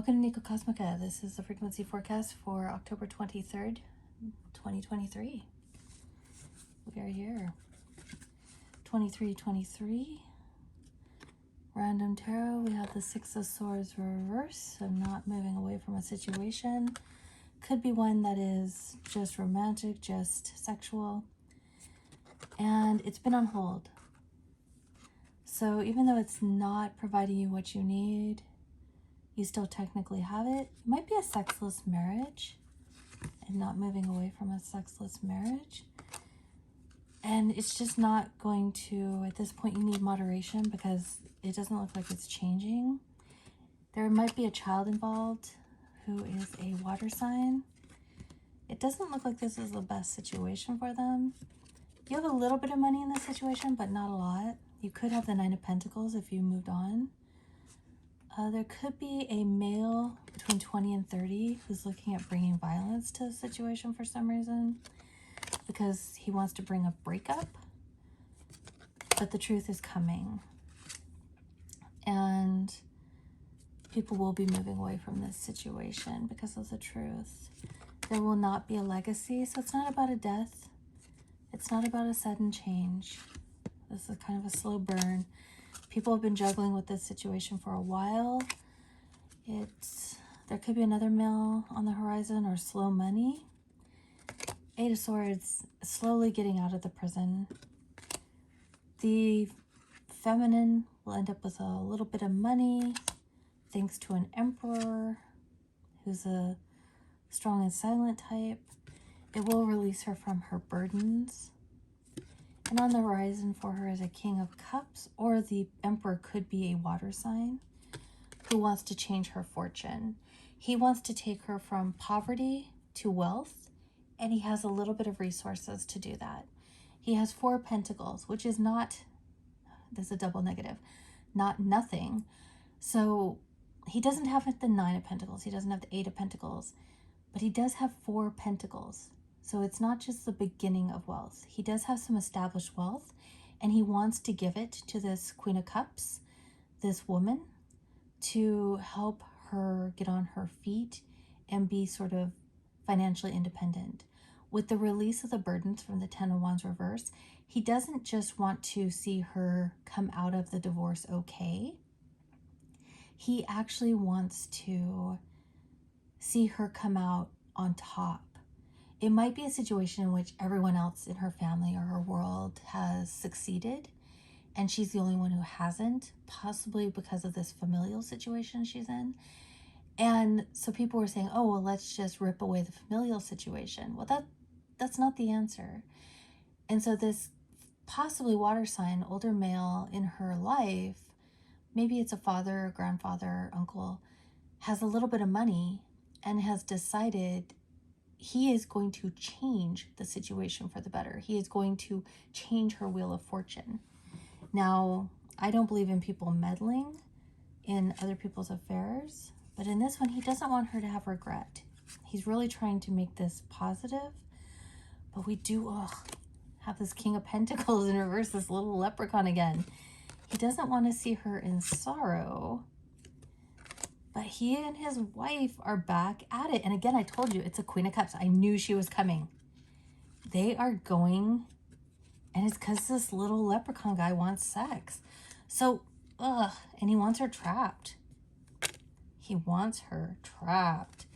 Welcome to Nico Cosmica. This is the frequency forecast for October 23rd, 2023. We are here. 2323. Random tarot. We have the Six of Swords reverse. So not moving away from a situation. Could be one that is just romantic, just sexual. And it's been on hold. So even though it's not providing you what you need, you still technically have it. It might be a sexless marriage and not moving away from a sexless marriage. And it's just not going to, at this point, you need moderation because it doesn't look like it's changing. There might be a child involved who is a water sign. It doesn't look like this is the best situation for them. You have a little bit of money in this situation, but not a lot. You could have the Nine of Pentacles if you moved on. There could be a male between 20 and 30 who's looking at bringing violence to the situation for some reason because he wants to bring a breakup, but the truth is coming and people will be moving away from this situation because of the truth. There will not be a legacy, so it's not about a death. It's not about a sudden change. This is kind of a slow burn. People have been juggling with this situation for a while. There could be another male on the horizon or slow money. Eight of Swords, slowly getting out of the prison. The feminine will end up with a little bit of money thanks to an emperor who's a strong and silent type. It will release her from her burdens. And on the horizon for her is a King of Cups, or the Emperor could be a water sign who wants to change her fortune. He wants to take her from poverty to wealth, and he has a little bit of resources to do that. He has Four of Pentacles, which is not, there's a double negative, not nothing. So he doesn't have the Nine of Pentacles, he doesn't have the Eight of Pentacles, but he does have Four Pentacles. So it's not just the beginning of wealth. He does have some established wealth, and he wants to give it to this Queen of Cups, this woman, to help her get on her feet and be sort of financially independent. With the release of the burdens from the Ten of Wands reverse, he doesn't just want to see her come out of the divorce okay. He actually wants to see her come out on top. It might be a situation in which everyone else in her family or her world has succeeded and she's the only one who hasn't, possibly because of this familial situation she's in. And so people were saying, oh, well, let's just rip away the familial situation. Well, that's not the answer. And so this possibly water sign, older male in her life, maybe it's a father, grandfather, uncle, has a little bit of money and has decided he is going to change the situation for the better. He is going to change her wheel of fortune. Now, I don't believe in people meddling in other people's affairs, but in this one, he doesn't want her to have regret. He's really trying to make this positive, but we do have this King of Pentacles in reverse, this little leprechaun again. He doesn't want to see her in sorrow, but he and his wife are back at it. And again, I told you, it's a Queen of Cups. I knew she was coming. They are going, and it's because this little leprechaun guy wants sex. So, and he wants her trapped. He wants her trapped.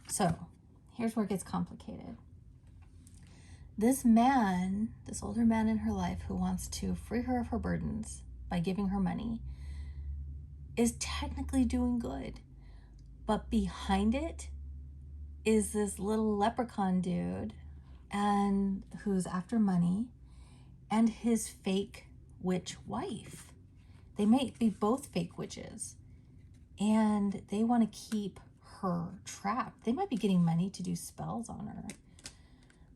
So, here's where it gets complicated. This man, this older man in her life who wants to free her of her burdens by giving her money, is technically doing good, but behind it is this little leprechaun dude and who's after money and his fake witch wife. They may be both fake witches and they want to keep her trapped. They might be getting money to do spells on her,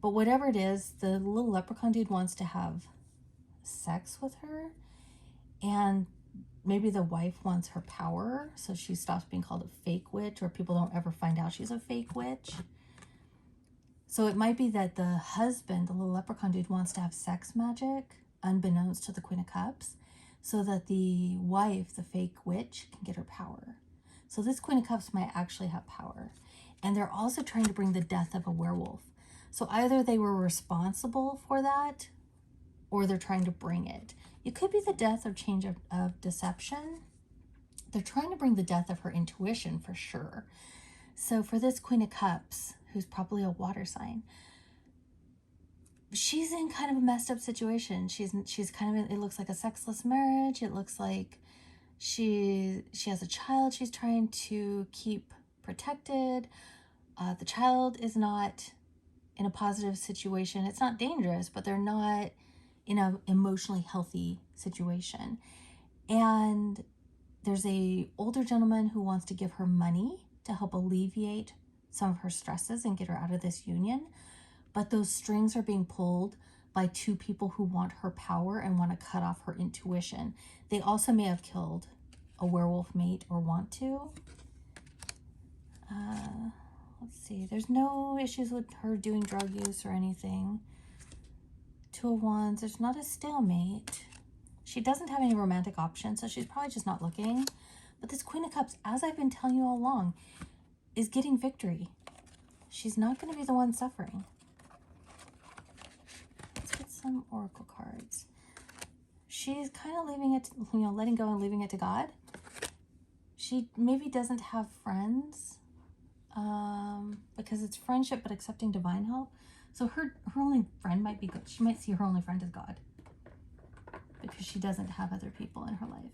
but whatever it is, the little leprechaun dude wants to have sex with her, and maybe the wife wants her power, so she stops being called a fake witch, or people don't ever find out she's a fake witch. So it might be that the husband, the little leprechaun dude, wants to have sex magic, unbeknownst to the Queen of Cups, so that the wife, the fake witch, can get her power. So this Queen of Cups might actually have power. And they're also trying to bring the death of a werewolf. So either they were responsible for that, or they're trying to bring it. It could be the death or change of deception. They're trying to bring the death of her intuition for sure. So for this Queen of Cups, who's probably a water sign, she's in kind of a messed up situation. She's kind of in, it looks like a sexless marriage. It looks like she has a child she's trying to keep protected. The child is not in a positive situation. It's not dangerous, but they're not in an emotionally healthy situation. And there's a older gentleman who wants to give her money to help alleviate some of her stresses and get her out of this union. But those strings are being pulled by two people who want her power and want to cut off her intuition. They also may have killed a werewolf mate or want to. Let's see. There's no issues with her doing drug use or anything. Two of Wands. There's not a stalemate. She doesn't have any romantic options, so she's probably just not looking. But this Queen of Cups, as I've been telling you all along, is getting victory. She's not going to be the one suffering. Let's get some oracle cards. She's kind of leaving it, letting go and leaving it to God. She maybe doesn't have friends because it's friendship, but accepting divine help. So her only friend might be good. She might see her only friend as God because she doesn't have other people in her life.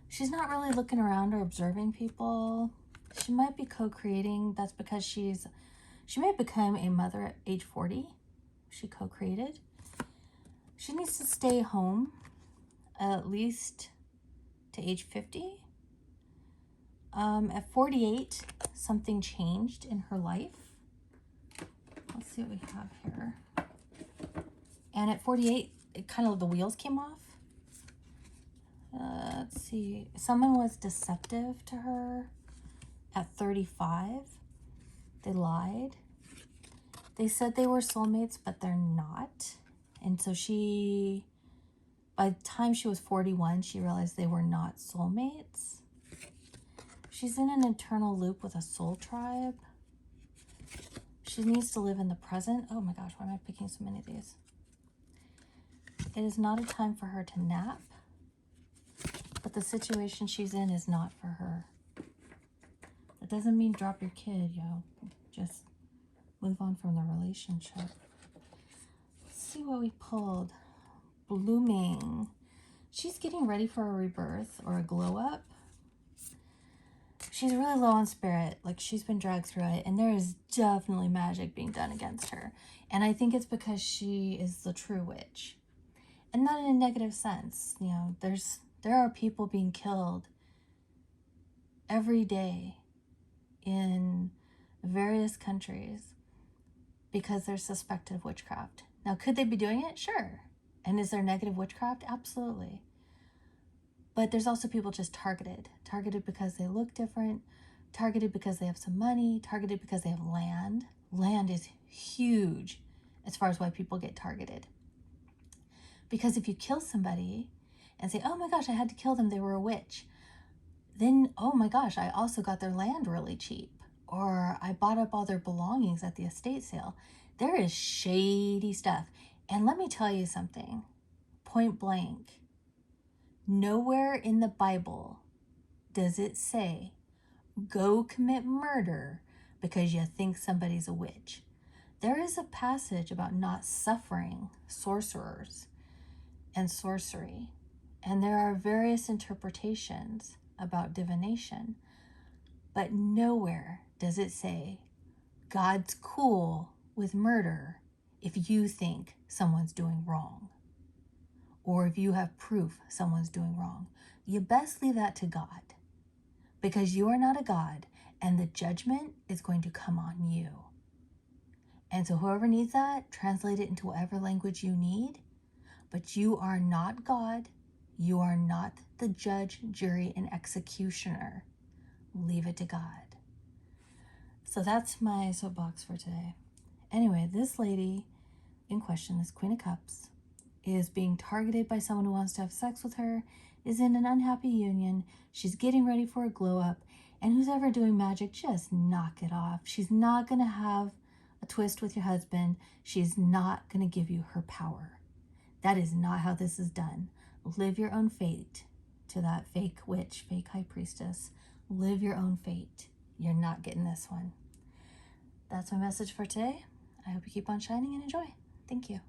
She's not really looking around or observing people. She might be co-creating. That's because she may have become a mother at age 40. She co-created. She needs to stay home at least to age 50. At 48, something changed in her life. Let's see what we have here. And at 48, it kind of, the wheels came off. Let's see. Someone was deceptive to her at 35. They lied. They said they were soulmates, but they're not. And so by the time she was 41, she realized they were not soulmates. She's in an internal loop with a soul tribe. She needs to live in the present. Oh my gosh, why am I picking so many of these? It is not a time for her to nap, but the situation she's in is not for her. That doesn't mean drop your kid, just move on from the relationship. Let's see what we pulled. Blooming. She's getting ready for a rebirth or a glow up. She's really low on spirit. Like, she's been dragged through it, and there is definitely magic being done against her. And I think it's because she is the true witch. And not in a negative sense. There are people being killed every day in various countries because they're suspected of witchcraft. Now, could they be doing it? Sure. And is there negative witchcraft? Absolutely. But there's also people just targeted because they look different, targeted because they have some money, targeted because they have land. Land is huge as far as why people get targeted. Because if you kill somebody and say, oh my gosh, I had to kill them, they were a witch, then, oh my gosh, I also got their land really cheap, or I bought up all their belongings at the estate sale. There is shady stuff. And let me tell you something, point blank. Nowhere in the Bible does it say, go commit murder because you think somebody's a witch. There is a passage about not suffering sorcerers and sorcery. And there are various interpretations about divination. But nowhere does it say, God's cool with murder if you think someone's doing wrong, or if you have proof someone's doing wrong. You best leave that to God, because you are not a God, and the judgment is going to come on you. And so whoever needs that, translate it into whatever language you need, but you are not God. You are not the judge, jury, and executioner. Leave it to God. So that's my soapbox for today. Anyway, this lady in question, this Queen of Cups, is being targeted by someone who wants to have sex with her is in an unhappy union. She's getting ready for a glow up. And who's ever doing magic, just knock it off. She's not going to have a twist with your husband. She's not going to give you her power. That is not how this is done. Live your own fate to that fake witch, fake high priestess. Live your own fate. You're not getting this one. That's my message for today. I hope you keep on shining and enjoy. Thank you.